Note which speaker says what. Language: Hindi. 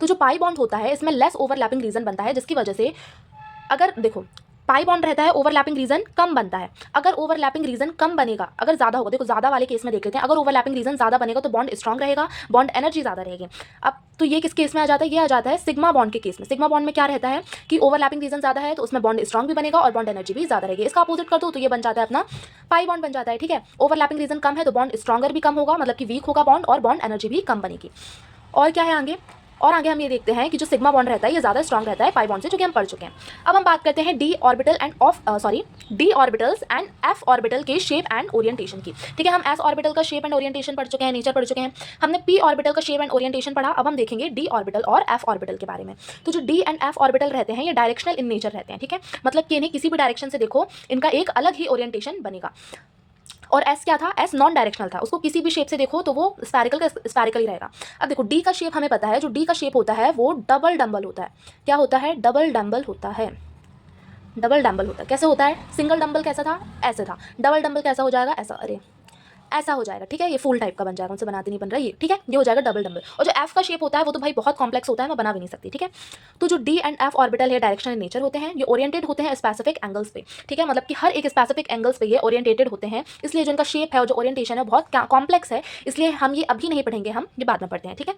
Speaker 1: तो जो पाई बॉन्ड होता है इसमें लेस ओवरलैपिंग रीजन बनता है, जिसकी वजह से अगर देखो पाई बॉन्ड रहता है ओवरलैपिंग रीजन कम बनता है। अगर ओवरलैपिंग रीजन कम बनेगा, अगर ज़्यादा होगा, देखो ज़्यादा वाले केस में देख लेते हैं, अगर ओवरलैपिंग रीजन ज़्यादा बनेगा तो बॉन्ड स्ट्रॉन्ग रहेगा, बॉन्ड एनर्जी ज़्यादा रहेगी। अब तो ये किस केस में आ जाता है, ये आ जाता है सिग्मा बॉन्ड के केस में। सिग्मा बॉन्ड में क्या रहता है कि ओवरलैपिंग रीजन ज़्यादा है तो उसमें बॉन्ड स्ट्रॉन्ग भी बनेगा और बॉन्ड एनर्जी भी ज़्यादा रहेगी। इसका अपोजिट कर दो तो ये बन जाता है अपना पाई बॉन्ड बन जाता है, ठीक है। ओवरलैपिंग रीजन कम है तो बॉन्ड स्ट्रॉन्गर भी कम होगा, मतलब कि वीक होगा बॉन्ड, और बॉन्ड एनर्जी भी कम बनेगी। और क्या है आगे, और आगे हम ये देखते हैं कि जो सिग्मा बॉन्ड रहता है ये ज़्यादा स्ट्रॉन्ग रहता है पाई बॉन्ड से, जो कि हम पढ़ चुके हैं। अब हम बात करते हैं D orbital and D orbitals and F orbital के शेप एंड ओरिएंटेशन की, ठीक है। हम एस ऑर्बिटल का शेप एंड ओरिएंटेशन पढ़ चुके हैं, नेचर पढ़ चुके हैं, हमने पी ऑर्बिटल का शेप एंड ओरिएंटेशन पढ़ा। अब हम देखेंगे डी ऑर्बिटल और एफ ऑर्बिटल के बारे में। तो जो डी एंड एफ ऑर्बिटल रहते हैं ये डायरेक्शनल इन नेचर रहते हैं, ठीक है। मतलब कि इन्हें किसी भी डायरेक्शन से देखो इनका एक अलग ही ओरिएंटेशन बनेगा। और एस क्या था, एस नॉन डायरेक्शनल था, उसको किसी भी शेप से देखो तो वो स्फेरिकल का स्फेरिकल ही रहेगा। अब देखो डी का शेप हमें पता है, जो डी का शेप होता है वो डबल डंबल होता है। क्या होता है, डबल डंबल होता है। डबल डंबल होता है, कैसे होता है, सिंगल डंबल कैसा था, ऐसे था, डबल डंबल कैसा हो जाएगा, ऐसा, अरे ऐसा हो जाएगा, ठीक है। ये फुल टाइप का बन जाएगा, उनसे बनाते नहीं बन रहा ये, ठीक है। ये हो जाएगा डबल डंबल। और जो एफ का शेप होता है वो तो भाई बहुत कॉम्प्लेक्स होता है, मैं बना भी नहीं सकती, ठीक है। तो जो डी एंड एफ ऑर्बिटल है डायरेक्शनल नेचर होते हैं, ये ओरिएंटेड होते हैं स्पेसिफिक एंगल्स पे, ठीक है। मतलब कि हर एक स्पेसिफिक एंगल्स पे ये ओरिएंटेड होते हैं, इसलिए जो इनका शेप है और जो ओरिएंटेशन है बहुत कॉम्प्लेक्स है, इसलिए हम ये अभी नहीं पढ़ेंगे, हम ये बाद में पढ़ते हैं, ठीक है।